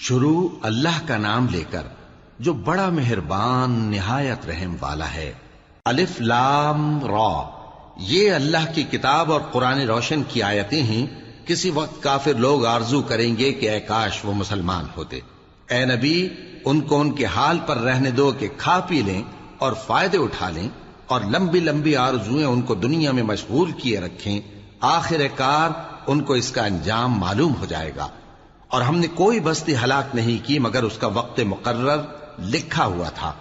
شروع اللہ کا نام لے کر جو بڑا مہربان نہایت رحم والا ہے۔ الف لام را، یہ اللہ کی کتاب اور قرآن روشن کی آیتیں ہیں۔ کسی وقت کافر لوگ آرزو کریں گے کہ اے کاش وہ مسلمان ہوتے۔ اے نبی، ان کو ان کے حال پر رہنے دو کہ کھا پی لیں اور فائدے اٹھا لیں، اور لمبی لمبی آرزویں ان کو دنیا میں مشغول کیے رکھیں۔ آخر کار ان کو اس کا انجام معلوم ہو جائے گا۔ اور ہم نے کوئی بستی ہلاک نہیں کی مگر اس کا وقت مقرر لکھا ہوا تھا۔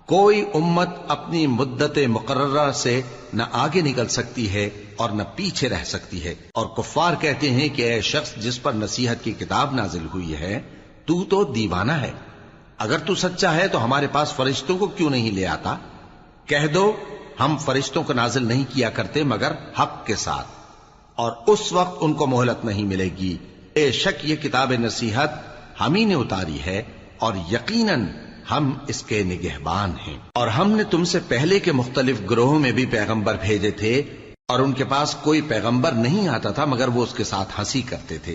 کوئی امت اپنی مدت مقررہ سے نہ آگے نکل سکتی ہے اور نہ پیچھے رہ سکتی ہے۔ اور کفار کہتے ہیں کہ اے شخص جس پر نصیحت کی کتاب نازل ہوئی ہے، تو دیوانہ ہے۔ اگر تو سچا ہے تو ہمارے پاس فرشتوں کو کیوں نہیں لے آتا؟ کہہ دو ہم فرشتوں کو نازل نہیں کیا کرتے مگر حق کے ساتھ، اور اس وقت ان کو مہلت نہیں ملے گی۔ بے شک یہ کتاب نصیحت ہم ہی نے اتاری ہے، اور یقیناً ہم اس کے نگہبان ہیں۔ اور ہم نے تم سے پہلے کے مختلف گروہوں میں بھی پیغمبر بھیجے تھے، اور ان کے پاس کوئی پیغمبر نہیں آتا تھا مگر وہ اس کے ساتھ ہنسی کرتے تھے۔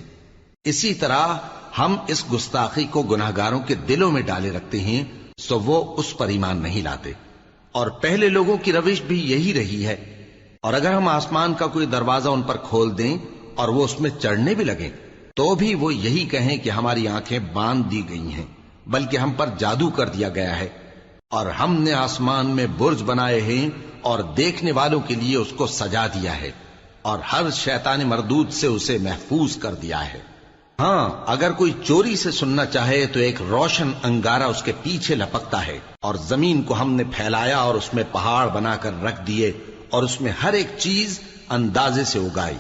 اسی طرح ہم اس گستاخی کو گناہگاروں کے دلوں میں ڈالے رکھتے ہیں، سو وہ اس پر ایمان نہیں لاتے۔ اور پہلے لوگوں کی روش بھی یہی رہی ہے۔ اور اگر ہم آسمان کا کوئی دروازہ ان پر کھول دیں اور وہ اس میں چڑھنے بھی لگیں تو بھی وہ یہی کہیں کہ ہماری آنکھیں باندھ دی گئی ہیں، بلکہ ہم پر جادو کر دیا گیا ہے۔ اور ہم نے آسمان میں برج بنائے ہیں اور دیکھنے والوں کے لیے اس کو سجا دیا ہے، اور ہر شیطان مردود سے اسے محفوظ کر دیا ہے۔ ہاں، اگر کوئی چوری سے سننا چاہے تو ایک روشن انگارہ اس کے پیچھے لپکتا ہے، اور زمین کو ہم نے پھیلایا اور اس میں پہاڑ بنا کر رکھ دیے، اور اس میں ہر ایک چیز اندازے سے اگائی۔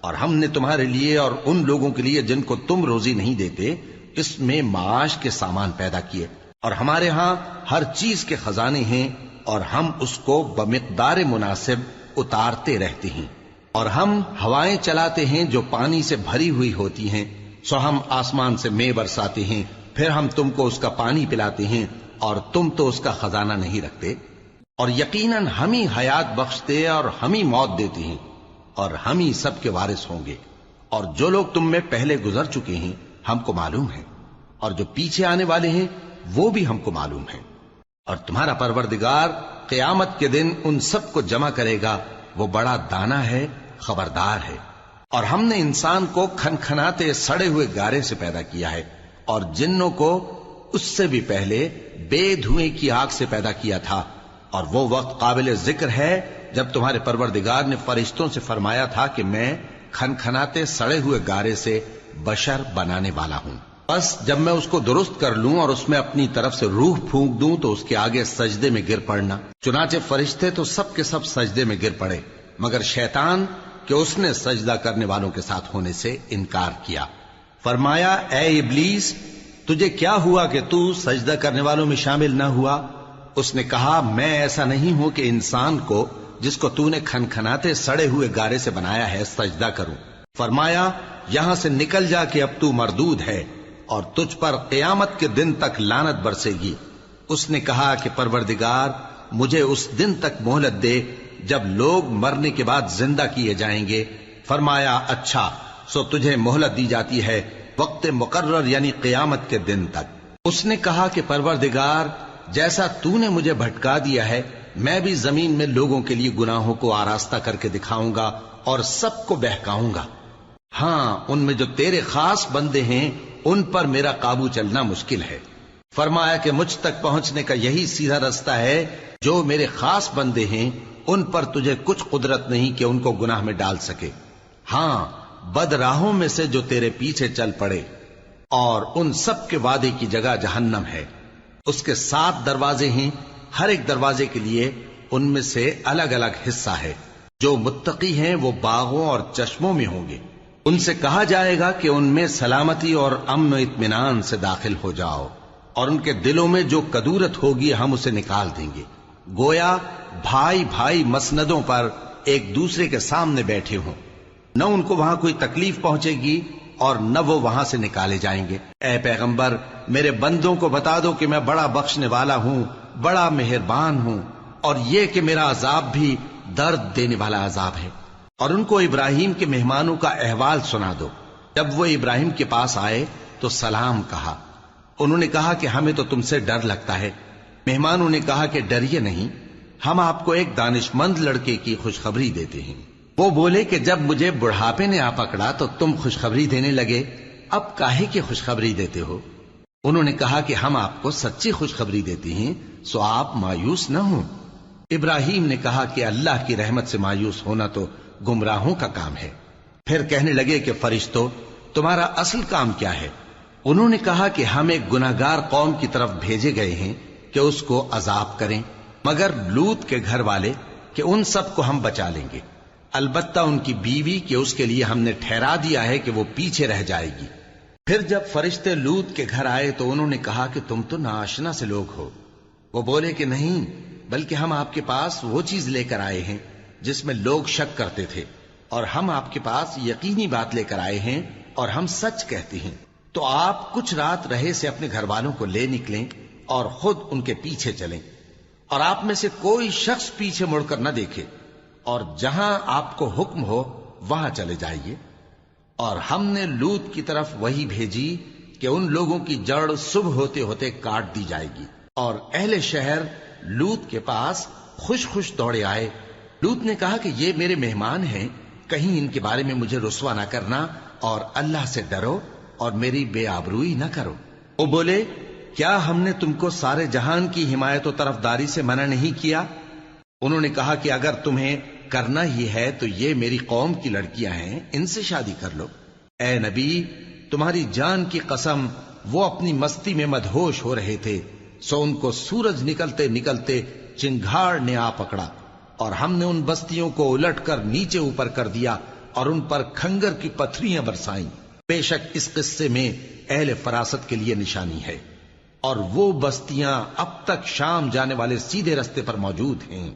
اور ہم نے تمہارے لیے اور ان لوگوں کے لیے جن کو تم روزی نہیں دیتے اس میں معاش کے سامان پیدا کیے، اور ہمارے ہاں ہر چیز کے خزانے ہیں، اور ہم اس کو بمقدار مناسب اتارتے رہتے ہیں۔ اور ہم ہوائیں چلاتے ہیں جو پانی سے بھری ہوئی ہوتی ہیں، سو ہم آسمان سے مے برساتے ہیں، پھر ہم تم کو اس کا پانی پلاتے ہیں، اور تم تو اس کا خزانہ نہیں رکھتے۔ اور یقیناً ہم ہی حیات بخشتے اور ہم ہی موت دیتے ہیں، اور ہم ہی سب کے وارث ہوں گے۔ اور جو لوگ تم میں پہلے گزر چکے ہیں ہم کو معلوم ہے، اور جو پیچھے آنے والے ہیں وہ بھی ہم کو معلوم ہے۔ اور تمہارا پروردگار قیامت کے دن ان سب کو جمع کرے گا، وہ بڑا دانا ہے، خبردار ہے۔ اور ہم نے انسان کو کھنکھناتے سڑے ہوئے گارے سے پیدا کیا ہے، اور جنوں کو اس سے بھی پہلے بے دھوئیں کی آگ سے پیدا کیا تھا۔ اور وہ وقت قابل ذکر ہے جب تمہارے پروردگار نے فرشتوں سے فرمایا تھا کہ میں کھنکھناتے سڑے ہوئے گارے سے بشر بنانے والا ہوں، بس جب میں اس کو درست کر لوں اور اس میں اپنی طرف سے روح پھونک دوں تو اس کے آگے سجدے میں گر پڑنا۔ چنانچہ فرشتے تو سب کے سب سجدے میں گر پڑے مگر شیطان کہ اس نے سجدہ کرنے والوں کے ساتھ ہونے سے انکار کیا۔ فرمایا اے ابلیس، تجھے کیا ہوا کہ تو سجدہ کرنے والوں میں شامل نہ ہوا؟ اس نے کہا میں ایسا نہیں ہوں کہ انسان کو جس کو تو نے کھنکھناتے سڑے ہوئے گارے سے بنایا ہے سجدہ کروں۔ فرمایا یہاں سے نکل جا کہ اب تو مردود ہے، اور تجھ پر قیامت کے دن تک لعنت برسے گی۔ اس نے کہا کہ پروردگار مجھے اس دن تک مہلت دے جب لوگ مرنے کے بعد زندہ کیے جائیں گے۔ فرمایا اچھا، سو تجھے مہلت دی جاتی ہے وقت مقرر یعنی قیامت کے دن تک۔ اس نے کہا کہ پروردگار جیسا تو نے مجھے بھٹکا دیا ہے میں بھی زمین میں لوگوں کے لیے گناہوں کو آراستہ کر کے دکھاؤں گا اور سب کو بہکاؤں گا۔ ہاں، ان میں جو تیرے خاص بندے ہیں ان پر میرا قابو چلنا مشکل ہے۔ فرمایا کہ مجھ تک پہنچنے کا یہی سیدھا رستہ ہے، جو میرے خاص بندے ہیں ان پر تجھے کچھ قدرت نہیں کہ ان کو گناہ میں ڈال سکے۔ ہاں، بد راہوں میں سے جو تیرے پیچھے چل پڑے، اور ان سب کے وعدے کی جگہ جہنم ہے۔ اس کے 7 دروازے ہیں، ہر ایک دروازے کے لیے ان میں سے الگ الگ حصہ ہے۔ جو متقی ہیں وہ باغوں اور چشموں میں ہوں گے۔ ان سے کہا جائے گا کہ ان میں سلامتی اور امن و اطمینان سے داخل ہو جاؤ، اور ان کے دلوں میں جو کدورت ہوگی ہم اسے نکال دیں گے، گویا بھائی بھائی مسندوں پر ایک دوسرے کے سامنے بیٹھے ہوں۔ نہ ان کو وہاں کوئی تکلیف پہنچے گی اور نہ وہ وہاں سے نکالے جائیں گے۔ اے پیغمبر میرے بندوں کو بتا دو کہ میں بڑا بخشنے والا ہوں، بڑا مہربان ہوں، اور یہ کہ میرا عذاب بھی درد دینے والا عذاب ہے۔ اور ان کو ابراہیم کے مہمانوں کا احوال سنا دو۔ جب وہ ابراہیم کے پاس آئے تو سلام کہا، انہوں نے کہا کہ ہمیں تو تم سے ڈر لگتا ہے۔ مہمانوں نے کہا کہ ڈریے نہیں، ہم آپ کو ایک دانش مند لڑکے کی خوشخبری دیتے ہیں۔ وہ بولے کہ جب مجھے بڑھاپے نے آ پکڑا تو تم خوشخبری دینے لگے، اب کاہے کی خوشخبری دیتے ہو؟ انہوں نے کہا کہ ہم آپ کو سچی خوشخبری دیتے ہیں، سو آپ مایوس نہ ہوں۔ ابراہیم نے کہا کہ اللہ کی رحمت سے مایوس ہونا تو گمراہوں کا کام ہے۔ پھر کہنے لگے کہ فرشتوں، تمہارا اصل کام کیا ہے؟ انہوں نے کہا کہ ہم ایک گناہگار قوم کی طرف بھیجے گئے ہیں کہ اس کو عذاب کریں، مگر لوط کے گھر والے کہ ان سب کو ہم بچا لیں گے، البتہ ان کی بیوی کہ اس کے لیے ہم نے ٹھہرا دیا ہے کہ وہ پیچھے رہ جائے گی۔ پھر جب فرشتے لوط کے گھر آئے تو انہوں نے کہا کہ تم تو ناآشنا سے لوگ ہو۔ وہ بولے کہ نہیں، بلکہ ہم آپ کے پاس وہ چیز لے کر آئے ہیں جس میں لوگ شک کرتے تھے، اور ہم آپ کے پاس یقینی بات لے کر آئے ہیں اور ہم سچ کہتے ہیں۔ تو آپ کچھ رات رہے سے اپنے گھر والوں کو لے نکلیں اور خود ان کے پیچھے چلیں، اور آپ میں سے کوئی شخص پیچھے مڑ کر نہ دیکھے، اور جہاں آپ کو حکم ہو وہاں چلے جائیے۔ اور ہم نے لوط کی طرف وہی بھیجی کہ ان لوگوں کی جڑ صبح ہوتے ہوتے کاٹ دی جائے گی، اور اہل شہر لوط کے پاس خوش خوش دوڑے آئے۔ لوط نے کہا کہ یہ میرے مہمان ہیں، کہیں ان کے بارے میں مجھے رسوا نہ کرنا، اور اللہ سے ڈرو اور میری بے آبروئی نہ کرو۔ وہ بولے، کیا ہم نے تم کو سارے جہان کی حمایت و طرفداری سے منع نہیں کیا؟ انہوں نے کہا کہ اگر تمہیں کرنا ہی ہے تو یہ میری قوم کی لڑکیاں ہیں، ان سے شادی کر لو۔ اے نبی، تمہاری جان کی قسم، وہ اپنی مستی میں مدہوش ہو رہے تھے، سو ان کو سورج نکلتے نکلتے چنگھاڑ نے آ پکڑا، اور ہم نے ان بستیوں کو الٹ کر نیچے اوپر کر دیا اور ان پر کھنگر کی پتھریاں برسائیں۔ بے شک اس قصے میں اہل فراست کے لیے نشانی ہے، اور وہ بستیاں اب تک شام جانے والے سیدھے رستے پر موجود ہیں۔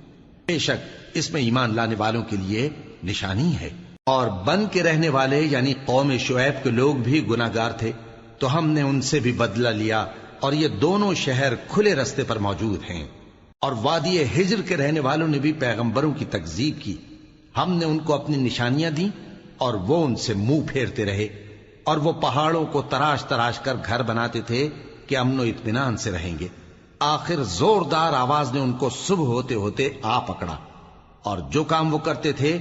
بے شک اس میں ایمان لانے والوں کے لیے نشانی ہے۔ اور بن کے رہنے والے یعنی قوم شعیب کے لوگ بھی گناہگار تھے، تو ہم نے ان سے بھی بدلہ لیا، اور یہ دونوں شہر کھلے رستے پر موجود ہیں۔ اور وادی ہجر کے رہنے والوں نے بھی پیغمبروں کی تکذیب کی، ہم نے ان کو اپنی نشانیاں دی اور وہ ان سے منہ پھیرتے رہے، اور وہ پہاڑوں کو تراش تراش کر گھر بناتے تھے کہ امن و اطمینان سے رہیں گے۔ آخر زوردار آواز نے ان کو صبح ہوتے ہوتے آ پکڑا، اور جو کام وہ کرتے تھے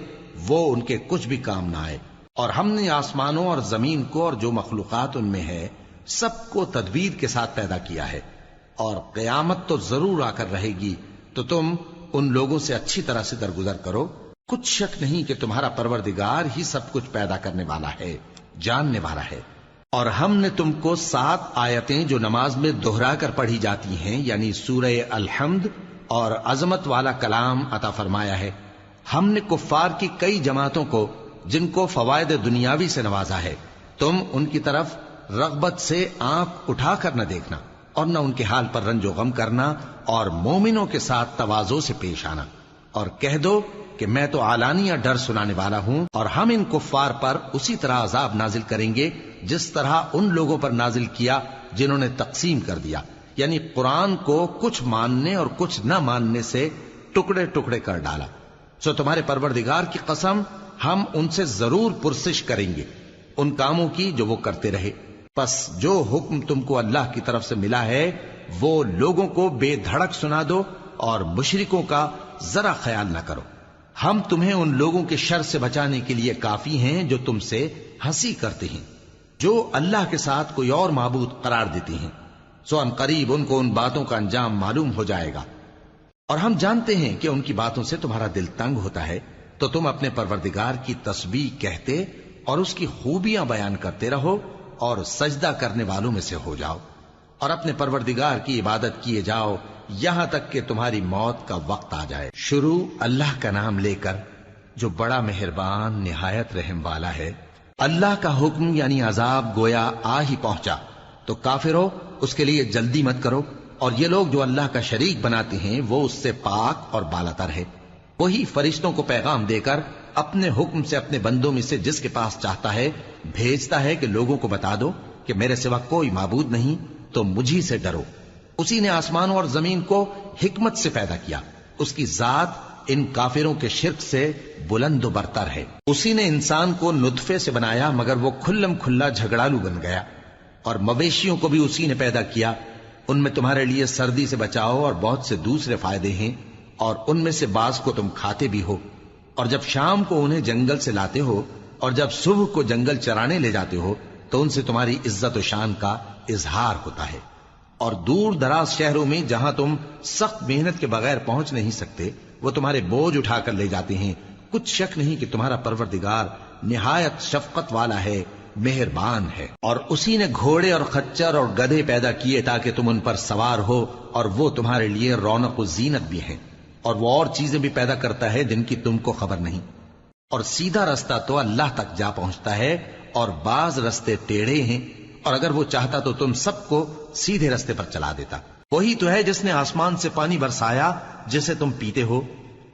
وہ ان کے کچھ بھی کام نہ آئے۔ اور ہم نے آسمانوں اور زمین کو اور جو مخلوقات ان میں ہے سب کو تدبیر کے ساتھ پیدا کیا ہے، اور قیامت تو ضرور آ کر رہے گی، تو تم ان لوگوں سے اچھی طرح سے درگزر کرو۔ کچھ شک نہیں کہ تمہارا پروردگار ہی سب کچھ پیدا کرنے والا ہے، جاننے والا ہے۔ اور ہم نے تم کو 7 آیتیں جو نماز میں دہرا کر پڑھی جاتی ہیں، یعنی سورہ الحمد اور عظمت والا کلام عطا فرمایا ہے۔ ہم نے کفار کی کئی جماعتوں کو جن کو فوائد دنیاوی سے نوازا ہے، تم ان کی طرف رغبت سے آنکھ اٹھا کر نہ دیکھنا، اور نہ ان کے حال پر رنج و غم کرنا، اور مومنوں کے ساتھ تواضع سے پیش آنا، اور کہہ دو کہ میں تو اعلانیہ ڈر سنانے والا ہوں، اور ہم ان کفار پر اسی طرح عذاب نازل کریں گے جس طرح ان لوگوں پر نازل کیا جنہوں نے تقسیم کر دیا، یعنی قرآن کو کچھ ماننے اور کچھ نہ ماننے سے ٹکڑے ٹکڑے کر ڈالا۔ سو تمہارے پروردگار کی قسم، ہم ان سے ضرور پرسش کریں گے ان کاموں کی جو وہ کرتے رہے۔ پس جو حکم تم کو اللہ کی طرف سے ملا ہے وہ لوگوں کو بے دھڑک سنا دو، اور مشرکوں کا ذرا خیال نہ کرو۔ ہم تمہیں ان لوگوں کے شر سے بچانے کے لیے کافی ہیں جو تم سے ہنسی کرتے ہیں، جو اللہ کے ساتھ کوئی اور معبود قرار دیتے ہیں، سو ان قریب ان کو ان باتوں کا انجام معلوم ہو جائے گا۔ اور ہم جانتے ہیں کہ ان کی باتوں سے تمہارا دل تنگ ہوتا ہے، تو تم اپنے پروردگار کی تسبیح کہتے اور اس کی خوبیاں بیان کرتے رہو، اور سجدہ کرنے والوں میں سے ہو جاؤ، اور اپنے پروردگار کی عبادت کیے جاؤ یہاں تک کہ تمہاری موت کا وقت آ جائے۔ شروع اللہ کا نام لے کر جو بڑا مہربان نہایت رحم والا ہے۔ اللہ کا حکم یعنی عذاب گویا آ ہی پہنچا، تو کافرو اس کے لیے جلدی مت کرو، اور یہ لوگ جو اللہ کا شریک بناتے ہیں وہ اس سے پاک اور بالاتر ہے۔ وہی فرشتوں کو پیغام دے کر اپنے حکم سے اپنے بندوں میں سے جس کے پاس چاہتا ہے بھیجتا ہے کہ لوگوں کو بتا دو کہ میرے سوا کوئی معبود نہیں، تو مجھی سے ڈرو۔ اسی نے آسمانوں اور زمین کو حکمت سے پیدا کیا، اس کی ذات ان کافروں کے شرک سے بلند و برتر ہے۔ اسی نے انسان کو نطفے سے بنایا مگر وہ کھلم کھلا جھگڑالو بن گیا، اور مویشیوں کو بھی اسی نے پیدا کیا، ان میں تمہارے لیے سردی سے بچاؤ اور بہت سے دوسرے فائدے ہیں، اور ان میں سے بعض کو تم کھاتے بھی ہو۔ اور جب شام کو انہیں جنگل سے لاتے ہو اور جب صبح کو جنگل چرانے لے جاتے ہو تو ان سے تمہاری عزت و شان کا اظہار ہوتا ہے۔ اور دور دراز شہروں میں جہاں تم سخت محنت کے بغیر پہنچ نہیں سکتے وہ تمہارے بوجھ اٹھا کر لے جاتے ہیں۔ کچھ شک نہیں کہ تمہارا پروردگار نہایت شفقت والا ہے، مہربان ہے۔ اور اسی نے گھوڑے اور خچر اور گدھے پیدا کیے تاکہ تم ان پر سوار ہو، اور وہ تمہارے لیے رونق و زینت بھی ہیں۔ اور وہ اور چیزیں بھی پیدا کرتا ہے جن کی تم کو خبر نہیں۔ اور سیدھا رستہ تو اللہ تک جا پہنچتا ہے، اور بعض رستے ٹیڑھے ہیں، اور اگر وہ چاہتا تو تم سب کو سیدھے رستے پر چلا دیتا۔ وہی تو ہے جس نے آسمان سے پانی برسایا جسے تم پیتے ہو،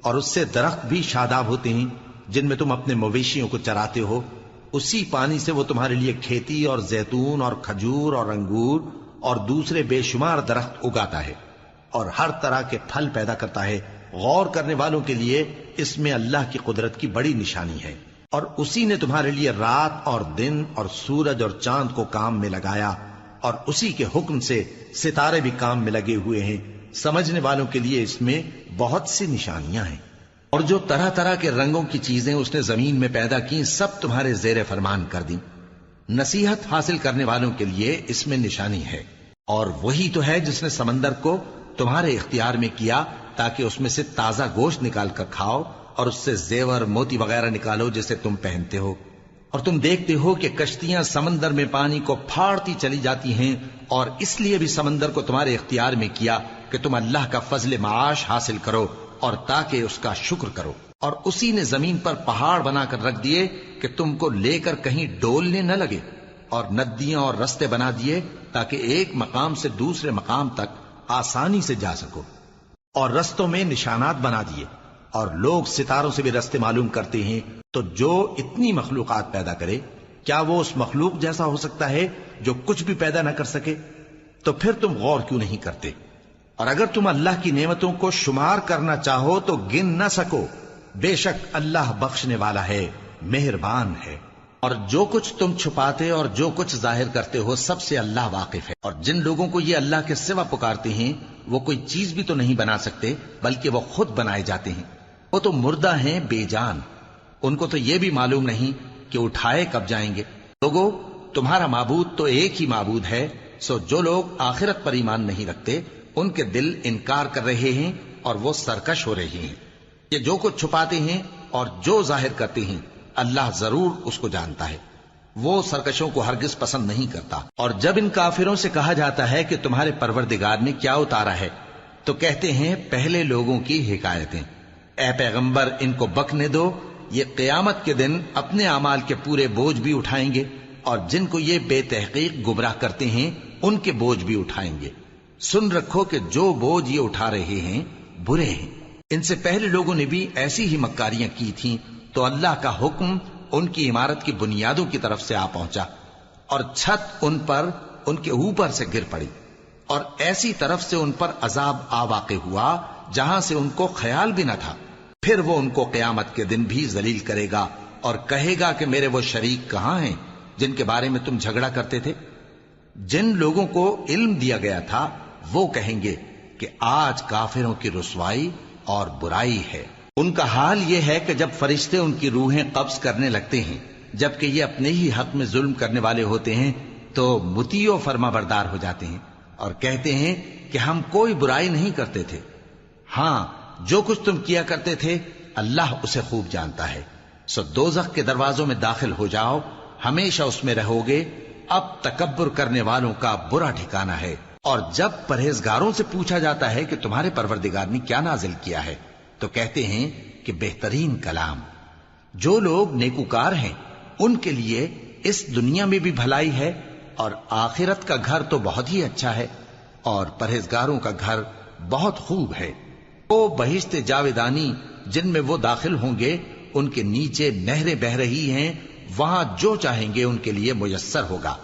اور اس سے درخت بھی شاداب ہوتے ہیں جن میں تم اپنے مویشیوں کو چراتے ہو۔ اسی پانی سے وہ تمہارے لیے کھیتی اور زیتون اور کھجور اور انگور اور دوسرے بے شمار درخت اگاتا ہے، اور ہر طرح کے پھل پیدا کرتا ہے۔ غور کرنے والوں کے لیے اس میں اللہ کی قدرت کی بڑی نشانی ہے۔ اور اسی نے تمہارے لیے رات اور دن اور سورج اور چاند کو کام میں لگایا، اور اسی کے حکم سے ستارے بھی کام میں لگے ہوئے ہیں۔ سمجھنے والوں کے لیے اس میں بہت سی نشانیاں ہیں۔ اور جو طرح طرح کے رنگوں کی چیزیں اس نے زمین میں پیدا کی سب تمہارے زیر فرمان کر دیں۔ نصیحت حاصل کرنے والوں کے لیے اس میں نشانی ہے۔ اور وہی تو ہے جس نے سمندر کو تمہارے اختیار میں کیا تاکہ اس میں سے تازہ گوشت نکال کر کھاؤ، اور اس سے زیور موتی وغیرہ نکالو جسے تم پہنتے ہو۔ اور تم دیکھتے ہو کہ کشتیاں سمندر میں پانی کو پھاڑتی چلی جاتی ہیں، اور اس لیے بھی سمندر کو تمہارے اختیار میں کیا کہ تم اللہ کا فضل معاش حاصل کرو اور تاکہ اس کا شکر کرو۔ اور اسی نے زمین پر پہاڑ بنا کر رکھ دیے کہ تم کو لے کر کہیں ڈولنے نہ لگے، اور ندیاں اور رستے بنا دیے تاکہ ایک مقام سے دوسرے مقام تک آسانی سے جا سکو، اور رستوں میں نشانات بنا دیے۔ اور لوگ ستاروں سے بھی رستے معلوم کرتے ہیں۔ تو جو اتنی مخلوقات پیدا کرے کیا وہ اس مخلوق جیسا ہو سکتا ہے جو کچھ بھی پیدا نہ کر سکے؟ تو پھر تم غور کیوں نہیں کرتے؟ اور اگر تم اللہ کی نعمتوں کو شمار کرنا چاہو تو گن نہ سکو۔ بے شک اللہ بخشنے والا ہے، مہربان ہے۔ اور جو کچھ تم چھپاتے اور جو کچھ ظاہر کرتے ہو سب سے اللہ واقف ہے۔ اور جن لوگوں کو یہ اللہ کے سوا پکارتے ہیں وہ کوئی چیز بھی تو نہیں بنا سکتے بلکہ وہ خود بنائے جاتے ہیں۔ وہ تو مردہ ہیں بے جان، ان کو تو یہ بھی معلوم نہیں کہ اٹھائے کب جائیں گے۔ لوگو، تمہارا معبود تو ایک ہی معبود ہے، سو جو لوگ آخرت پر ایمان نہیں رکھتے ان کے دل انکار کر رہے ہیں اور وہ سرکش ہو رہے ہیں۔ یہ جو کچھ چھپاتے ہیں اور جو ظاہر کرتے ہیں اللہ ضرور اس کو جانتا ہے۔ وہ سرکشوں کو ہرگز پسند نہیں کرتا۔ اور جب ان کافروں سے کہا جاتا ہے کہ تمہارے پروردگار نے کیا اتارا ہے تو کہتے ہیں پہلے لوگوں کی حکایتیں۔ اے پیغمبر، ان کو بکنے دو، یہ قیامت کے دن اپنے اعمال کے پورے بوجھ بھی اٹھائیں گے، اور جن کو یہ بے تحقیق گمراہ کرتے ہیں ان کے بوجھ بھی اٹھائیں گے۔ سن رکھو کہ جو بوجھ یہ اٹھا رہے ہیں برے ہیں۔ ان سے پہلے لوگوں نے بھی ایسی ہی مکاریاں کی تھیں تو اللہ کا حکم ان کی عمارت کی بنیادوں کی طرف سے آ پہنچا، اور چھت ان پر ان کے اوپر سے گر پڑی، اور ایسی طرف سے ان پر عذاب آ واقع ہوا جہاں سے ان کو خیال بھی نہ تھا۔ پھر وہ ان کو قیامت کے دن بھی ذلیل کرے گا اور کہے گا کہ میرے وہ شریک کہاں ہیں جن کے بارے میں تم جھگڑا کرتے تھے؟ جن لوگوں کو علم دیا گیا تھا وہ کہیں گے کہ آج کافروں کی رسوائی اور برائی ہے۔ ان کا حال یہ ہے کہ جب فرشتے ان کی روحیں قبض کرنے لگتے ہیں جبکہ یہ اپنے ہی حق میں ظلم کرنے والے ہوتے ہیں تو مطیع و فرما بردار ہو جاتے ہیں اور کہتے ہیں کہ ہم کوئی برائی نہیں کرتے تھے۔ ہاں، جو کچھ تم کیا کرتے تھے اللہ اسے خوب جانتا ہے۔ سو دوزخ کے دروازوں میں داخل ہو جاؤ، ہمیشہ اس میں رہو گے۔ اب تکبر کرنے والوں کا برا ٹھکانہ ہے۔ اور جب پرہیزگاروں سے پوچھا جاتا ہے کہ تمہارے پروردگار نے کیا نازل کیا ہے تو کہتے ہیں کہ بہترین کلام۔ جو لوگ نیکوکار ہیں ان کے لیے اس دنیا میں بھی بھلائی ہے اور آخرت کا گھر تو بہت ہی اچھا ہے، اور پرہیزگاروں کا گھر بہت خوب ہے۔ وہ بہشت جاویدانی جن میں وہ داخل ہوں گے، ان کے نیچے نہریں بہہ رہی ہیں، وہاں جو چاہیں گے ان کے لیے میسر ہوگا۔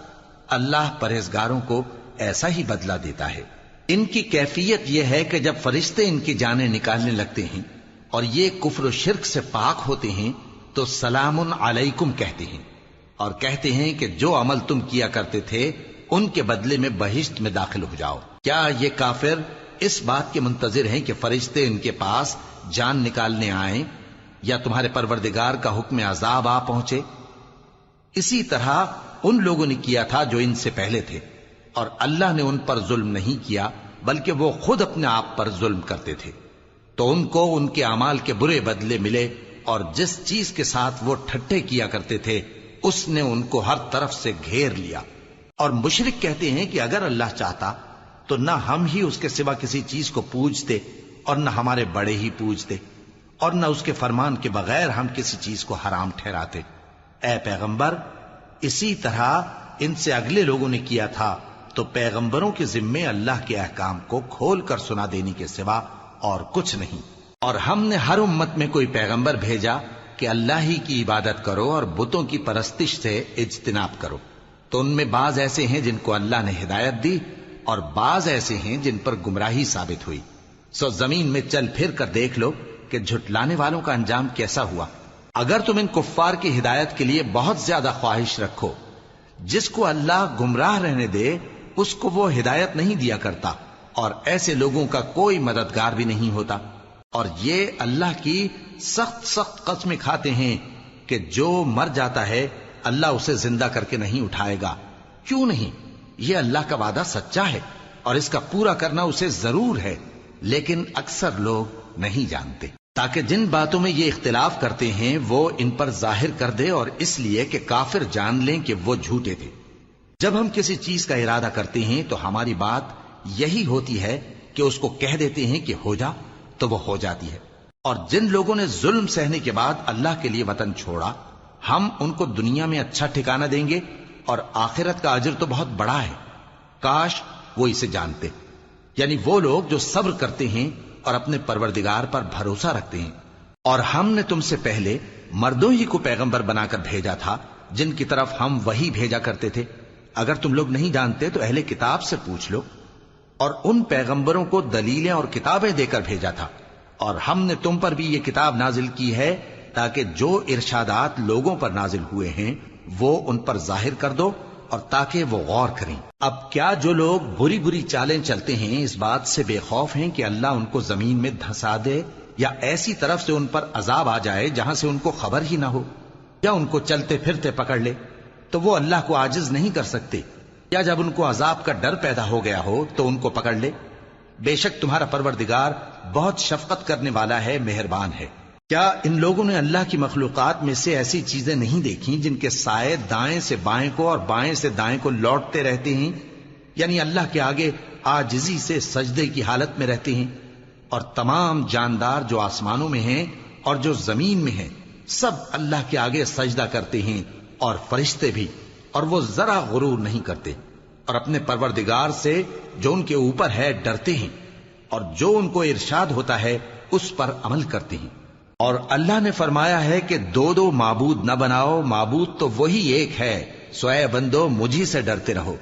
اللہ پرہیزگاروں کو ایسا ہی بدلہ دیتا ہے۔ ان کی کیفیت یہ ہے کہ جب فرشتے ان کی جانیں نکالنے لگتے ہیں اور یہ کفر و شرک سے پاک ہوتے ہیں تو سلام علیکم کہتے ہیں، اور کہتے ہیں کہ جو عمل تم کیا کرتے تھے ان کے بدلے میں بہشت میں داخل ہو جاؤ۔ کیا یہ کافر اس بات کے منتظر ہیں کہ فرشتے ان کے پاس جان نکالنے آئیں یا تمہارے پروردگار کا حکم عذاب آ پہنچے؟ اسی طرح ان لوگوں نے کیا تھا جو ان سے پہلے تھے، اور اللہ نے ان پر ظلم نہیں کیا بلکہ وہ خود اپنے آپ پر ظلم کرتے تھے۔ تو ان کو ان کے اعمال کے برے بدلے ملے، اور جس چیز کے ساتھ وہ ٹھٹھے کیا کرتے تھے اس نے ان کو ہر طرف سے گھیر لیا۔ اور مشرک کہتے ہیں کہ اگر اللہ چاہتا تو نہ ہم ہی اس کے سوا کسی چیز کو پوجتے اور نہ ہمارے بڑے ہی پوجتے، اور نہ اس کے فرمان کے بغیر ہم کسی چیز کو حرام ٹھہراتے۔ اے پیغمبر، اسی طرح ان سے اگلے لوگوں نے کیا تھا، تو پیغمبروں کے ذمے اللہ کے احکام کو کھول کر سنا دینے کے سوا اور کچھ نہیں۔ اور ہم نے ہر امت میں کوئی پیغمبر بھیجا کہ اللہ ہی کی عبادت کرو اور بتوں کی پرستش سے اجتناب کرو، تو ان میں بعض ایسے ہیں جن کو اللہ نے ہدایت دی اور بعض ایسے ہیں جن پر گمراہی ثابت ہوئی۔ سو زمین میں چل پھر کر دیکھ لو کہ جھٹلانے والوں کا انجام کیسا ہوا۔ اگر تم ان کفار کی ہدایت کے لیے بہت زیادہ خواہش رکھو، جس کو اللہ گمراہ رہنے دے اس کو وہ ہدایت نہیں دیا کرتا، اور ایسے لوگوں کا کوئی مددگار بھی نہیں ہوتا۔ اور یہ اللہ کی سخت سخت قسمیں کھاتے ہیں کہ جو مر جاتا ہے اللہ اسے زندہ کر کے نہیں اٹھائے گا۔ کیوں نہیں؟ یہ اللہ کا وعدہ سچا ہے اور اس کا پورا کرنا اسے ضرور ہے، لیکن اکثر لوگ نہیں جانتے۔ تاکہ جن باتوں میں یہ اختلاف کرتے ہیں وہ ان پر ظاہر کر دے، اور اس لیے کہ کافر جان لیں کہ وہ جھوٹے تھے۔ جب ہم کسی چیز کا ارادہ کرتے ہیں تو ہماری بات یہی ہوتی ہے کہ اس کو کہہ دیتے ہیں کہ ہو جا، تو وہ ہو جاتی ہے۔ اور جن لوگوں نے ظلم سہنے کے بعد اللہ کے لیے وطن چھوڑا، ہم ان کو دنیا میں اچھا ٹھکانہ دیں گے، اور آخرت کا اجر تو بہت بڑا ہے۔ کاش وہ اسے جانتے، یعنی وہ لوگ جو صبر کرتے ہیں اور اپنے پروردگار پر بھروسہ رکھتے ہیں۔ اور ہم نے تم سے پہلے مردوں ہی کو پیغمبر بنا کر بھیجا تھا جن کی طرف ہم وہی بھیجا کرتے تھے۔ اگر تم لوگ نہیں جانتے تو اہل کتاب سے پوچھ لو۔ اور ان پیغمبروں کو دلیلیں اور کتابیں دے کر بھیجا تھا، اور ہم نے تم پر بھی یہ کتاب نازل کی ہے تاکہ جو ارشادات لوگوں پر نازل ہوئے ہیں وہ ان پر ظاہر کر دو، اور تاکہ وہ غور کریں۔ اب کیا جو لوگ بری بری چالیں چلتے ہیں اس بات سے بے خوف ہیں کہ اللہ ان کو زمین میں دھسا دے، یا ایسی طرف سے ان پر عذاب آ جائے جہاں سے ان کو خبر ہی نہ ہو، یا ان کو چلتے پھرتے پکڑ لے؟ تو وہ اللہ کو عاجز نہیں کر سکتے، یا جب ان کو عذاب کا ڈر پیدا ہو گیا ہو تو ان کو پکڑ لے؟ بے شک تمہارا پروردگار بہت شفقت کرنے والا ہے، مہربان ہے۔ کیا ان لوگوں نے اللہ کی مخلوقات میں سے ایسی چیزیں نہیں دیکھی جن کے سائے دائیں سے بائیں کو اور بائیں سے دائیں کو لوٹتے رہتے ہیں، یعنی اللہ کے آگے عاجزی سے سجدے کی حالت میں رہتے ہیں؟ اور تمام جاندار جو آسمانوں میں ہیں اور جو زمین میں ہیں سب اللہ کے آگے سجدہ کرتے ہیں، اور فرشتے بھی، اور وہ ذرا غرور نہیں کرتے، اور اپنے پروردگار سے جو ان کے اوپر ہے ڈرتے ہیں، اور جو ان کو ارشاد ہوتا ہے اس پر عمل کرتے ہیں۔ اور اللہ نے فرمایا ہے کہ دو دو معبود نہ بناؤ، معبود تو وہی ایک ہے، سو اے بندو مجھی سے ڈرتے رہو۔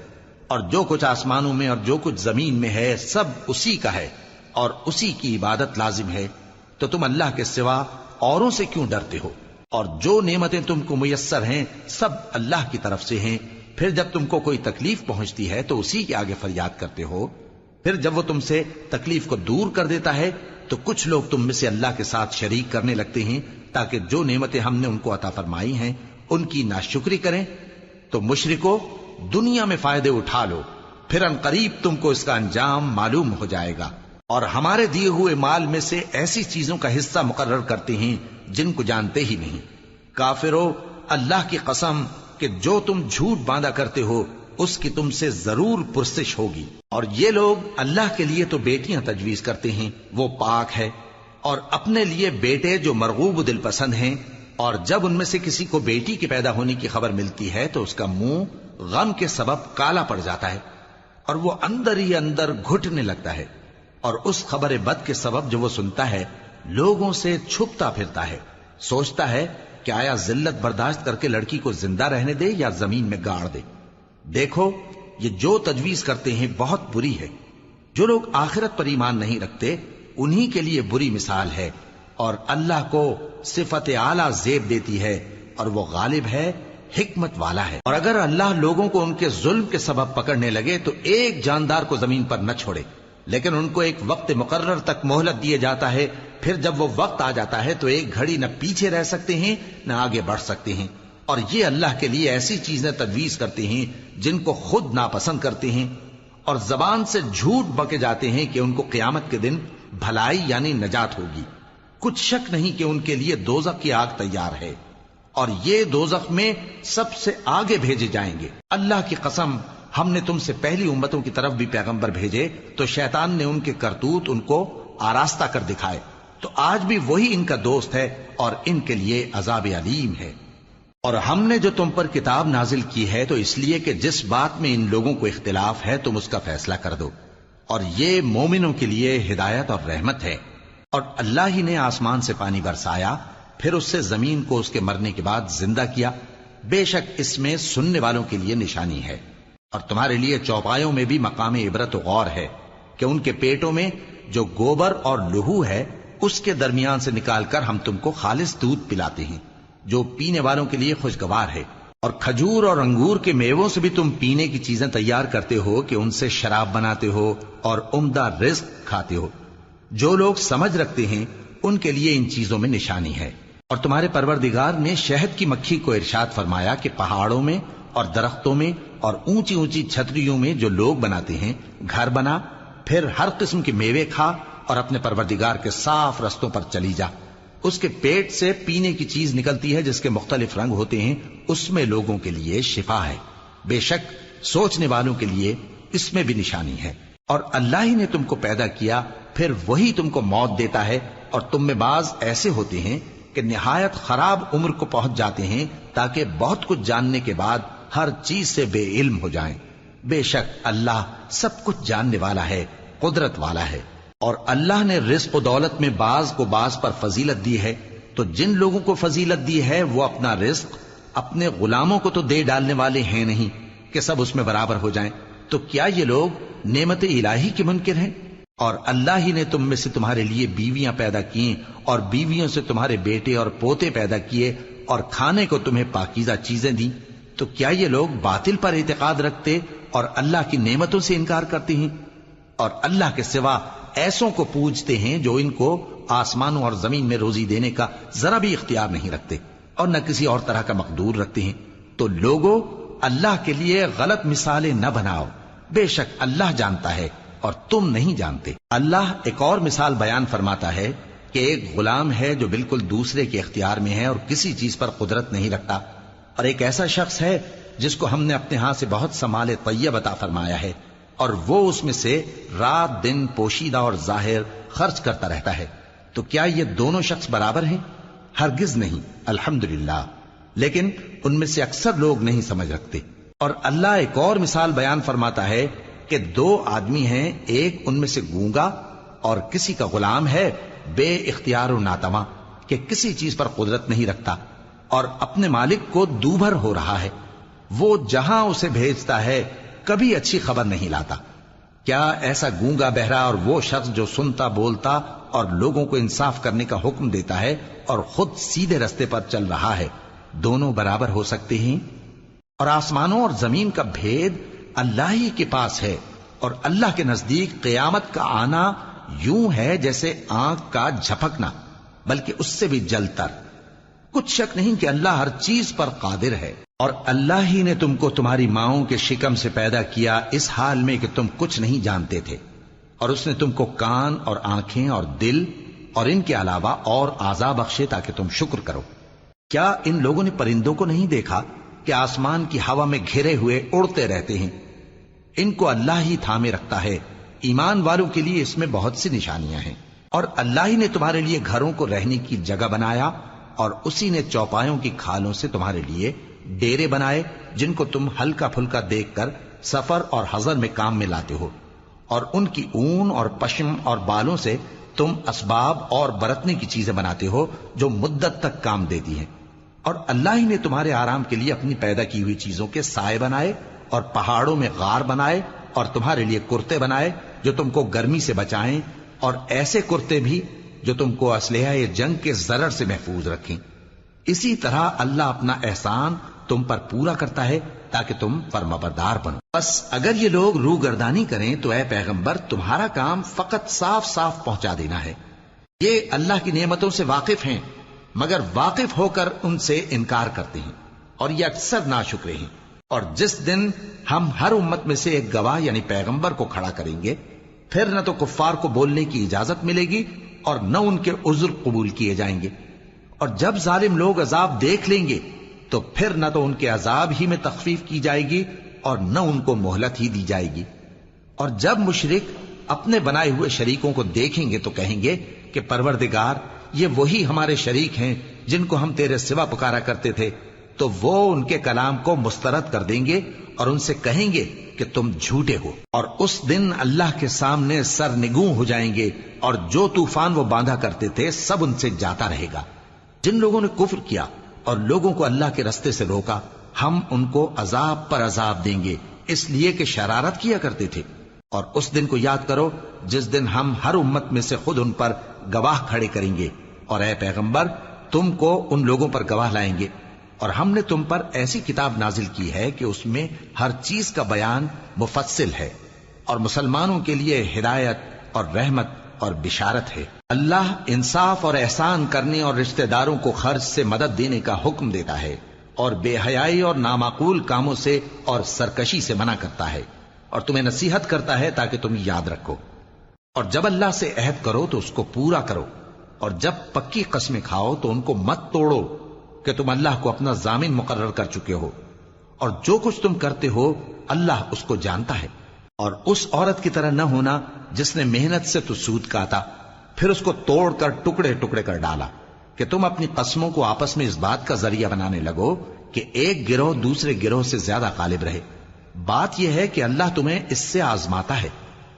اور جو کچھ آسمانوں میں اور جو کچھ زمین میں ہے سب اسی کا ہے، اور اسی کی عبادت لازم ہے، تو تم اللہ کے سوا اوروں سے کیوں ڈرتے ہو؟ اور جو نعمتیں تم کو میسر ہیں سب اللہ کی طرف سے ہیں۔ پھر جب تم کو کوئی تکلیف پہنچتی ہے تو اسی کے آگے فریاد کرتے ہو، پھر جب وہ تم سے تکلیف کو دور کر دیتا ہے تو کچھ لوگ تم میں سے اللہ کے ساتھ شریک کرنے لگتے ہیں تاکہ جو نعمتیں ہم نے ان کو عطا فرمائی ہیں ان کی ناشکری کریں۔ تو مشرکو، دنیا میں فائدے اٹھا لو، پھر ان قریب تم کو اس کا انجام معلوم ہو جائے گا۔ اور ہمارے دیے ہوئے مال میں سے ایسی چیزوں کا حصہ مقرر کرتے ہیں جن کو جانتے ہی نہیں۔ کافرو، اللہ کی قسم کہ جو تم جھوٹ باندھا کرتے ہو اس کی تم سے ضرور پرسش ہوگی۔ اور یہ لوگ اللہ کے لیے تو بیٹیاں تجویز کرتے ہیں، وہ پاک ہے، اور اپنے لیے بیٹے جو مرغوب دل پسند ہیں، اور جب ان میں سے کسی کو بیٹی کے پیدا ہونے کی خبر ملتی ہے تو اس کا منہ غم کے سبب کالا پڑ جاتا ہے، اور وہ اندر ہی اندر گھٹنے لگتا ہے، اور اس خبر بد کے سبب جو وہ سنتا ہے لوگوں سے چھپتا پھرتا ہے، سوچتا ہے کہ آیا ذلت برداشت کر کے لڑکی کو زندہ رہنے دے یا زمین میں گاڑ دے۔ دیکھو، یہ جو تجویز کرتے ہیں بہت بری ہے۔ جو لوگ آخرت پر ایمان نہیں رکھتے انہی کے لیے بری مثال ہے، اور اللہ کو صفت اعلیٰ زیب دیتی ہے، اور وہ غالب ہے حکمت والا ہے۔ اور اگر اللہ لوگوں کو ان کے ظلم کے سبب پکڑنے لگے تو ایک جاندار کو زمین پر نہ چھوڑے، لیکن ان کو ایک وقت مقرر تک مہلت دیے جاتا ہے، پھر جب وہ وقت آ جاتا ہے تو ایک گھڑی نہ پیچھے رہ سکتے ہیں نہ آگے بڑھ سکتے ہیں۔ اور یہ اللہ کے لیے ایسی چیزیں تجویز کرتے ہیں جن کو خود ناپسند کرتے ہیں، اور زبان سے جھوٹ بکے جاتے ہیں کہ ان کو قیامت کے دن بھلائی یعنی نجات ہوگی۔ کچھ شک نہیں کہ ان کے لیے دوزخ کی آگ تیار ہے، اور یہ دوزخ میں سب سے آگے بھیجے جائیں گے۔ اللہ کی قسم، ہم نے تم سے پہلی امتوں کی طرف بھی پیغمبر بھیجے تو شیطان نے ان کے کرتوت ان کو آراستہ کر دکھائے، تو آج بھی وہی ان کا دوست ہے اور ان کے لیے عذاب علیم ہے۔ اور ہم نے جو تم پر کتاب نازل کی ہے تو اس لیے کہ جس بات میں ان لوگوں کو اختلاف ہے تم اس کا فیصلہ کر دو، اور یہ مومنوں کے لیے ہدایت اور رحمت ہے۔ اور اللہ ہی نے آسمان سے پانی برسایا، پھر اس سے زمین کو اس کے مرنے کے بعد زندہ کیا، بے شک اس میں سننے والوں کے لیے نشانی ہے۔ اور تمہارے لیے چوپایوں میں بھی مقام عبرت و غور ہے کہ ان کے پیٹوں میں جو گوبر اور لہو ہے اس کے درمیان سے نکال کر ہم تم کو خالص دودھ پلاتے ہیں جو پینے والوں کے لیے خوشگوار ہے، اور کھجور اور انگور کے میووں سے بھی تم پینے کی چیزیں تیار کرتے ہو کہ ان سے شراب بناتے ہو اور عمدہ رزق کھاتے ہو۔ جو لوگ سمجھ رکھتے ہیں ان کے لیے ان چیزوں میں نشانی ہے۔ اور تمہارے پروردگار نے شہد کی مکھی کو ارشاد فرمایا کہ پہاڑوں میں اور درختوں میں اور اونچی اونچی چھتریوں میں جو لوگ بناتے ہیں گھر بنا، پھر ہر قسم کے میوے کھا اور اپنے پروردگار کے صاف رستوں پر چلی جا۔ اس کے پیٹ سے پینے کی چیز نکلتی ہے جس کے مختلف رنگ ہوتے ہیں، اس میں لوگوں کے لیے شفا ہے، بے شک سوچنے والوں کے لیے اس میں بھی نشانی ہے۔ اور اللہ ہی نے تم کو پیدا کیا، پھر وہی تم کو موت دیتا ہے، اور تم میں بعض ایسے ہوتے ہیں کہ نہایت خراب عمر کو پہنچ جاتے ہیں تاکہ بہت کچھ جاننے کے بعد ہر چیز سے بے علم ہو جائیں۔ بے شک اللہ سب کچھ جاننے والا ہے، قدرت والا ہے۔ اور اللہ نے رزق و دولت میں بعض کو بعض پر فضیلت دی ہے، تو جن لوگوں کو فضیلت دی ہے وہ اپنا رزق اپنے غلاموں کو تو دے ڈالنے والے ہیں نہیں کہ سب اس میں برابر ہو جائیں، تو کیا یہ لوگ نعمت الہی کے منکر ہیں؟ اور اللہ ہی نے تم میں سے تمہارے لیے بیویاں پیدا کی اور بیویوں سے تمہارے بیٹے اور پوتے پیدا کیے اور کھانے کو تمہیں پاکیزہ چیزیں دیں، تو کیا یہ لوگ باطل پر اعتقاد رکھتے اور اللہ کی نعمتوں سے انکار کرتے ہیں؟ اور اللہ کے سوا ایسوں کو پوجتے ہیں جو ان کو آسمانوں اور زمین میں روزی دینے کا ذرا بھی اختیار نہیں رکھتے اور نہ کسی اور طرح کا مقدور رکھتے ہیں۔ تو لوگوں، اللہ کے لیے غلط مثالیں نہ بناؤ، بے شک اللہ جانتا ہے اور تم نہیں جانتے۔ اللہ ایک اور مثال بیان فرماتا ہے کہ ایک غلام ہے جو بالکل دوسرے کے اختیار میں ہے اور کسی چیز پر قدرت نہیں رکھتا، اور ایک ایسا شخص ہے جس کو ہم نے اپنے ہاں سے بہت سا مال طیب عطا فرمایا ہے اور وہ اس میں سے رات دن پوشیدہ اور ظاہر خرچ کرتا رہتا ہے، تو کیا یہ دونوں شخص برابر ہیں؟ ہرگز نہیں، الحمدللہ، لیکن ان میں سے اکثر لوگ نہیں سمجھ رکھتے۔ اور اللہ ایک اور مثال بیان فرماتا ہے کہ دو آدمی ہیں، ایک ان میں سے گونگا اور کسی کا غلام ہے بے اختیار و ناتواں کہ کسی چیز پر قدرت نہیں رکھتا اور اپنے مالک کو دوبھر ہو رہا ہے، وہ جہاں اسے بھیجتا ہے کبھی اچھی خبر نہیں لاتا۔ کیا ایسا گونگا بہرا اور وہ شخص جو سنتا بولتا اور لوگوں کو انصاف کرنے کا حکم دیتا ہے اور خود سیدھے رستے پر چل رہا ہے، دونوں برابر ہو سکتے ہیں؟ اور آسمانوں اور زمین کا بھید اللہ ہی کے پاس ہے، اور اللہ کے نزدیک قیامت کا آنا یوں ہے جیسے آنکھ کا جھپکنا، بلکہ اس سے بھی جل تر۔ کچھ شک نہیں کہ اللہ ہر چیز پر قادر ہے۔ اور اللہ ہی نے تم کو تمہاری ماؤں کے شکم سے پیدا کیا اس حال میں کہ تم کچھ نہیں جانتے تھے، اور اس نے تم کو کان اور آنکھیں اور دل اور ان کے علاوہ اور اعضاء بخشے تاکہ تم شکر کرو۔ کیا ان لوگوں نے پرندوں کو نہیں دیکھا کہ آسمان کی ہوا میں گھرے ہوئے اڑتے رہتے ہیں؟ ان کو اللہ ہی تھامے رکھتا ہے۔ ایمان والوں کے لیے اس میں بہت سی نشانیاں ہیں۔ اور اللہ ہی نے تمہارے لیے گھروں کو رہنے کی جگہ بنایا، اور اسی نے چوپایوں کی کھالوں سے تمہارے لیے ڈیرے بنائے جن کو تم ہلکا پھلکا دیکھ کر سفر اور حضر میں کام میں لاتے ہو، اور ان کی اون اور پشم اور بالوں سے تم اسباب اور برتنے کی چیزیں بناتے ہو جو مدت تک کام دیتی ہیں۔ اور اللہ ہی نے تمہارے آرام کے لیے اپنی پیدا کی ہوئی چیزوں کے سائے بنائے اور پہاڑوں میں غار بنائے اور تمہارے لیے کرتے بنائے جو تم کو گرمی سے بچائیں، اور ایسے کرتے بھی جو تم کو اسلحہ جنگ کے ضرر سے محفوظ رکھیں۔ اسی طرح اللہ اپنا احسان تم پر پورا کرتا ہے تاکہ تم فرمانبردار بنو۔ بس اگر یہ لوگ روگردانی کریں تو اے پیغمبر تمہارا کام فقط صاف صاف پہنچا دینا ہے۔ یہ اللہ کی نعمتوں سے واقف ہیں مگر واقف ہو کر ان سے انکار کرتے ہیں اور یہ اکثر ناشکرے ہیں۔ اور جس دن ہم ہر امت میں سے ایک گواہ یعنی پیغمبر کو کھڑا کریں گے پھر نہ تو کفار کو بولنے کی اجازت ملے گی اور نہ ان کے عذر قبول کیے جائیں گے، اور جب ظالم لوگ عذاب دیکھ لیں گے تو پھر نہ تو ان کے عذاب ہی میں تخفیف کی جائے گی اور نہ ان کو مہلت ہی دی جائے گی۔ اور جب مشرک اپنے بنائے ہوئے شریکوں کو دیکھیں گے تو کہیں گے کہ پروردگار یہ وہی ہمارے شریک ہیں جن کو ہم تیرے سوا پکارا کرتے تھے، تو وہ ان کے کلام کو مسترد کر دیں گے اور ان سے کہیں گے کہ تم جھوٹے ہو، اور اس دن اللہ کے سامنے سرنگوں ہو جائیں گے اور جو طوفان وہ باندھا کرتے تھے سب ان سے جاتا رہے گا۔ جن لوگوں نے کفر کیا اور لوگوں کو اللہ کے رستے سے روکا ہم ان کو عذاب پر عذاب دیں گے اس لیے کہ شرارت کیا کرتے تھے۔ اور اس دن کو یاد کرو جس دن ہم ہر امت میں سے خود ان پر گواہ کھڑے کریں گے، اور اے پیغمبر تم کو ان لوگوں پر گواہ لائیں گے، اور ہم نے تم پر ایسی کتاب نازل کی ہے کہ اس میں ہر چیز کا بیان مفصل ہے اور مسلمانوں کے لیے ہدایت اور رحمت اور بشارت ہے۔ اللہ انصاف اور احسان کرنے اور رشتہ داروں کو خرچ سے مدد دینے کا حکم دیتا ہے اور بے حیائی اور نامعقول کاموں سے اور سرکشی سے منع کرتا ہے، اور تمہیں نصیحت کرتا ہے تاکہ تم یاد رکھو۔ اور جب اللہ سے عہد کرو تو اس کو پورا کرو، اور جب پکی قسمیں کھاؤ تو ان کو مت توڑو کہ تم اللہ کو اپنا ضامن مقرر کر چکے ہو، اور جو کچھ تم کرتے ہو اللہ اس کو جانتا ہے۔ اور اس عورت کی طرح نہ ہونا جس نے محنت سے تو سود کاتا پھر اس کو توڑ کر ٹکڑے ٹکڑے کر ڈالا، کہ تم اپنی قسموں کو آپس میں اس بات کا ذریعہ بنانے لگو کہ ایک گروہ دوسرے گروہ سے زیادہ غالب رہے۔ بات یہ ہے کہ اللہ تمہیں اس سے آزماتا ہے،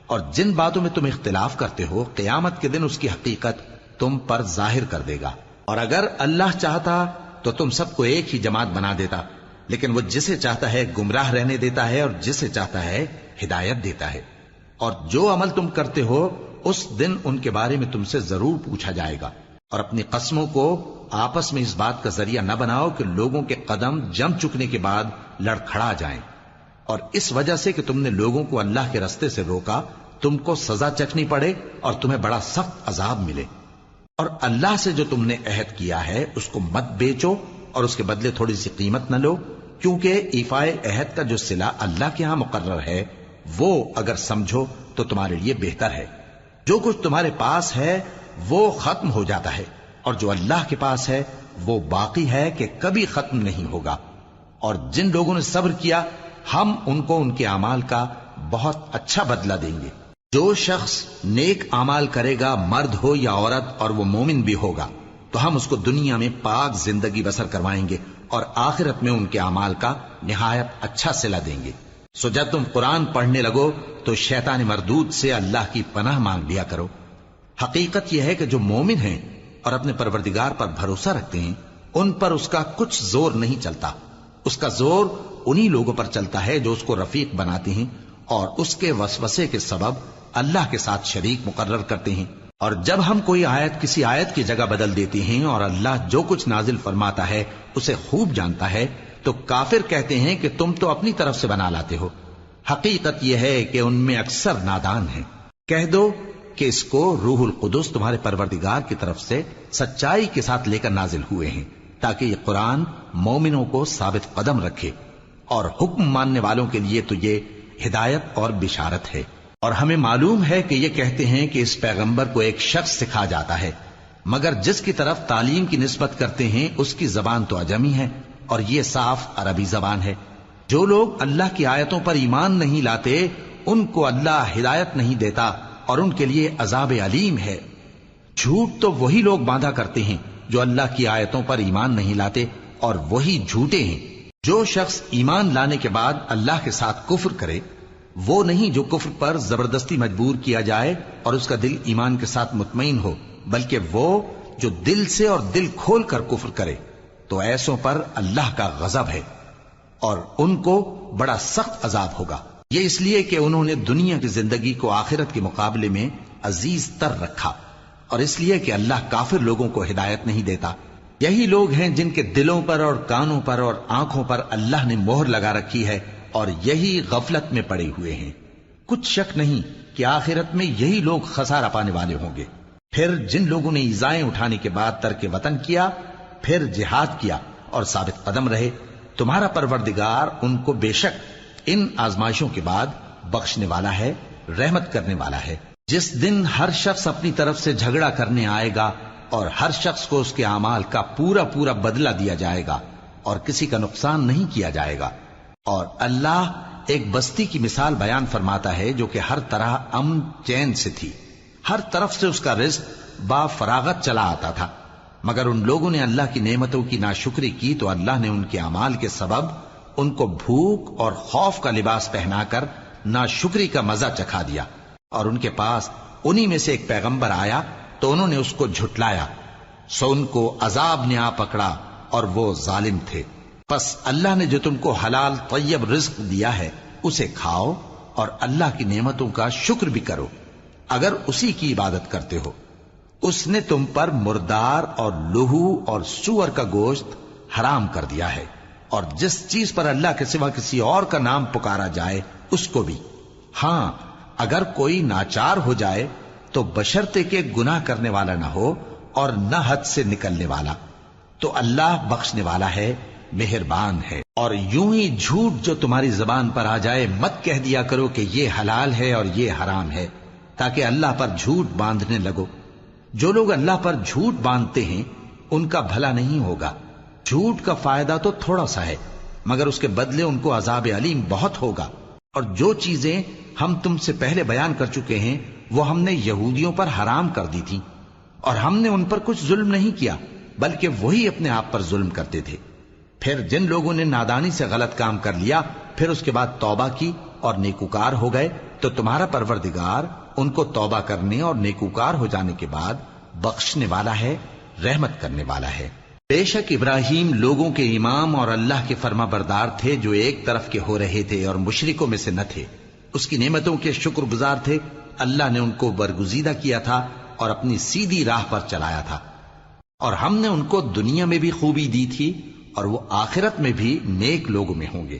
اور جن باتوں میں تم اختلاف کرتے ہو قیامت کے دن اس کی حقیقت تم پر ظاہر کر دے گا۔ اور اگر اللہ چاہتا تو تم سب کو ایک ہی جماعت بنا دیتا، لیکن وہ جسے چاہتا ہے گمراہ رہنے دیتا ہے اور جسے چاہتا ہے ہدایت دیتا ہے۔ اور جو عمل تم کرتے ہو اس دن ان کے بارے میں تم سے ضرور پوچھا جائے گا۔ اور اپنی قسموں کو آپس میں اس بات کا ذریعہ نہ بناؤ کہ لوگوں کے قدم جم چکنے کے بعد لڑکھڑا جائیں، اور اس وجہ سے کہ تم نے لوگوں کو اللہ کے رستے سے روکا تم کو سزا چکھنی پڑے اور تمہیں بڑا سخت عذاب ملے۔ اور اللہ سے جو تم نے عہد کیا ہے اس کو مت بیچو اور اس کے بدلے تھوڑی سی قیمت نہ لو، کیونکہ ایفائے عہد کا جو صلہ اللہ کے ہاں مقرر ہے وہ اگر سمجھو تو تمہارے لیے بہتر ہے۔ جو کچھ تمہارے پاس ہے وہ ختم ہو جاتا ہے، اور جو اللہ کے پاس ہے وہ باقی ہے کہ کبھی ختم نہیں ہوگا۔ اور جن لوگوں نے صبر کیا ہم ان کو ان کے اعمال کا بہت اچھا بدلہ دیں گے۔ جو شخص نیک اعمال کرے گا مرد ہو یا عورت اور وہ مومن بھی ہوگا تو ہم اس کو دنیا میں پاک زندگی بسر کروائیں گے اور آخرت میں ان کے اعمال کا نہایت اچھا صلہ دیں گے۔ سو جب تم قرآن پڑھنے لگو تو شیطان مردود سے اللہ کی پناہ مانگ لیا کرو۔ حقیقت یہ ہے کہ جو مومن ہیں اور اپنے پروردگار پر بھروسہ رکھتے ہیں ان پر اس کا کچھ زور نہیں چلتا، اس کا زور انہی لوگوں پر چلتا ہے جو اس کو رفیق بناتے ہیں اور اس کے وسوسے کے سبب اللہ کے ساتھ شریک مقرر کرتے ہیں۔ اور جب ہم کوئی آیت کسی آیت کی جگہ بدل دیتے ہیں اور اللہ جو کچھ نازل فرماتا ہے اسے خوب جانتا ہے تو کافر کہتے ہیں کہ تم تو اپنی طرف سے بنا لاتے ہو۔ حقیقت یہ ہے کہ ان میں اکثر نادان ہیں۔ کہہ دو کہ اس کو روح القدس تمہارے پروردگار کی طرف سے سچائی کے ساتھ لے کر نازل ہوئے ہیں تاکہ یہ قرآن مومنوں کو ثابت قدم رکھے، اور حکم ماننے والوں کے لیے تو یہ ہدایت اور بشارت ہے۔ اور ہمیں معلوم ہے کہ یہ کہتے ہیں کہ اس پیغمبر کو ایک شخص سکھا جاتا ہے، مگر جس کی طرف تعلیم کی نسبت کرتے ہیں اس کی زبان تو عجمی ہے اور یہ صاف عربی زبان ہے۔ جو لوگ اللہ کی آیتوں پر ایمان نہیں لاتے ان کو اللہ ہدایت نہیں دیتا اور ان کے لیے عذاب علیم ہے۔ جھوٹ تو وہی لوگ باندھا کرتے ہیں جو اللہ کی آیتوں پر ایمان نہیں لاتے، اور وہی جھوٹے ہیں۔ جو شخص ایمان لانے کے بعد اللہ کے ساتھ کفر کرے وہ نہیں جو کفر پر زبردستی مجبور کیا جائے اور اس کا دل ایمان کے ساتھ مطمئن ہو، بلکہ وہ جو دل سے اور دل کھول کر کفر کرے، تو ایسوں پر اللہ کا غضب ہے اور ان کو بڑا سخت عذاب ہوگا۔ یہ اس لیے کہ انہوں نے دنیا کی زندگی کو آخرت کے مقابلے میں عزیز تر رکھا، اور اس لیے کہ اللہ کافر لوگوں کو ہدایت نہیں دیتا یہی لوگ ہیں جن کے دلوں پر اور کانوں پر اور آنکھوں پر اللہ نے مہر لگا رکھی ہے اور یہی غفلت میں پڑے ہوئے ہیں۔ کچھ شک نہیں کہ آخرت میں یہی لوگ خسارہ پانے والے ہوں گے۔ پھر جن لوگوں نے ایذائیں اٹھانے کے بعد ترک وطن کیا، پھر جہاد کیا اور ثابت قدم رہے، تمہارا پروردگار ان کو بے شک ان آزمائشوں کے بعد بخشنے والا ہے، رحمت کرنے والا ہے۔ جس دن ہر شخص اپنی طرف سے جھگڑا کرنے آئے گا اور ہر شخص کو اس کے اعمال کا پورا پورا بدلہ دیا جائے گا اور کسی کا نقصان نہیں کیا جائے گا۔ اور اللہ ایک بستی کی مثال بیان فرماتا ہے جو کہ ہر طرح امن چین سے تھی، ہر طرف سے اس کا رزق با فراغت چلا آتا تھا، مگر ان لوگوں نے اللہ کی نعمتوں کی ناشکری کی تو اللہ نے ان کے اعمال کے سبب ان کو بھوک اور خوف کا لباس پہنا کر ناشکری کا مزہ چکھا دیا۔ اور ان کے پاس انہی میں سے ایک پیغمبر آیا تو انہوں نے اس کو جھٹلایا، سو ان کو عذاب نے آ پکڑا اور وہ ظالم تھے۔ پس اللہ نے جو تم کو حلال طیب رزق دیا ہے اسے کھاؤ اور اللہ کی نعمتوں کا شکر بھی کرو اگر اسی کی عبادت کرتے ہو۔ اس نے تم پر مردار اور لہو اور سور کا گوشت حرام کر دیا ہے، اور جس چیز پر اللہ کے سوا کسی اور کا نام پکارا جائے اس کو بھی۔ ہاں اگر کوئی ناچار ہو جائے تو بشرطے کہ گناہ کرنے والا نہ ہو اور نہ حد سے نکلنے والا، تو اللہ بخشنے والا ہے، مہربان ہے۔ اور یوں ہی جھوٹ جو تمہاری زبان پر آ جائے مت کہہ دیا کرو کہ یہ حلال ہے اور یہ حرام ہے، تاکہ اللہ پر جھوٹ باندھنے لگو۔ جو لوگ اللہ پر جھوٹ باندھتے ہیں ان کا بھلا نہیں ہوگا۔ جھوٹ کا فائدہ تو تھوڑا سا ہے، مگر اس کے بدلے ان کو عذاب علیم بہت ہوگا۔ اور جو چیزیں ہم تم سے پہلے بیان کر چکے ہیں وہ ہم نے یہودیوں پر حرام کر دی تھی، اور ہم نے ان پر کچھ ظلم نہیں کیا بلکہ وہی اپنے آپ پر ظلم کرتے تھے۔ پھر جن لوگوں نے نادانی سے غلط کام کر لیا پھر اس کے بعد توبہ کی اور نیکوکار ہو گئے تو تمہارا پروردگار ان کو توبہ کرنے اور نیکوکار ہو جانے کے بعد بخشنے والا ہے، رحمت کرنے والا ہے۔ بے شک ابراہیم لوگوں کے امام اور اللہ کے فرما بردار تھے جو ایک طرف کے ہو رہے تھے اور مشرکوں میں سے نہ تھے، اس کی نعمتوں کے شکر گزار تھے۔ اللہ نے ان کو برگزیدہ کیا تھا اور اپنی سیدھی راہ پر چلایا تھا، اور ہم نے ان کو دنیا میں بھی خوبی دی تھی اور وہ آخرت میں بھی نیک لوگوں میں ہوں گے۔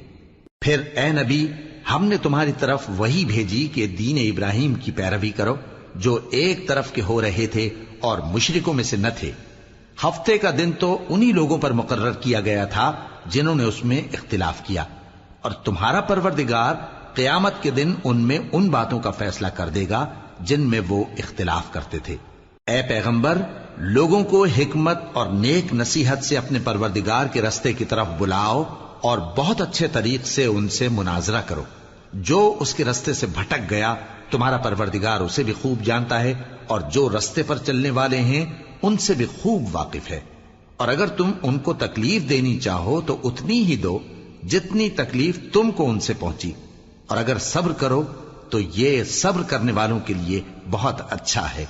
پھر اے نبی ہم نے تمہاری طرف وہی بھیجی کہ دین ابراہیم کی پیروی کرو جو ایک طرف کے ہو رہے تھے اور مشرکوں میں سے نہ تھے۔ ہفتے کا دن تو انہی لوگوں پر مقرر کیا گیا تھا جنہوں نے اس میں اختلاف کیا، اور تمہارا پروردگار قیامت کے دن ان میں ان باتوں کا فیصلہ کر دے گا جن میں وہ اختلاف کرتے تھے۔ اے پیغمبر لوگوں کو حکمت اور نیک نصیحت سے اپنے پروردگار کے رستے کی طرف بلاؤ اور بہت اچھے طریق سے ان سے مناظرہ کرو۔ جو اس کے رستے سے بھٹک گیا تمہارا پروردگار اسے بھی خوب جانتا ہے، اور جو رستے پر چلنے والے ہیں ان سے بھی خوب واقف ہے۔ اور اگر تم ان کو تکلیف دینی چاہو تو اتنی ہی دو جتنی تکلیف تم کو ان سے پہنچی، اور اگر صبر کرو تو یہ صبر کرنے والوں کے لیے بہت اچھا ہے۔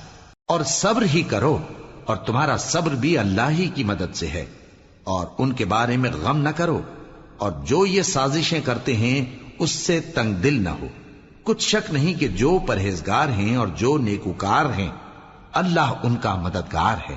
اور صبر ہی کرو، اور تمہارا صبر بھی اللہ ہی کی مدد سے ہے، اور ان کے بارے میں غم نہ کرو، اور جو یہ سازشیں کرتے ہیں اس سے تنگ دل نہ ہو۔ کچھ شک نہیں کہ جو پرہیزگار ہیں اور جو نیکوکار ہیں اللہ ان کا مددگار ہے۔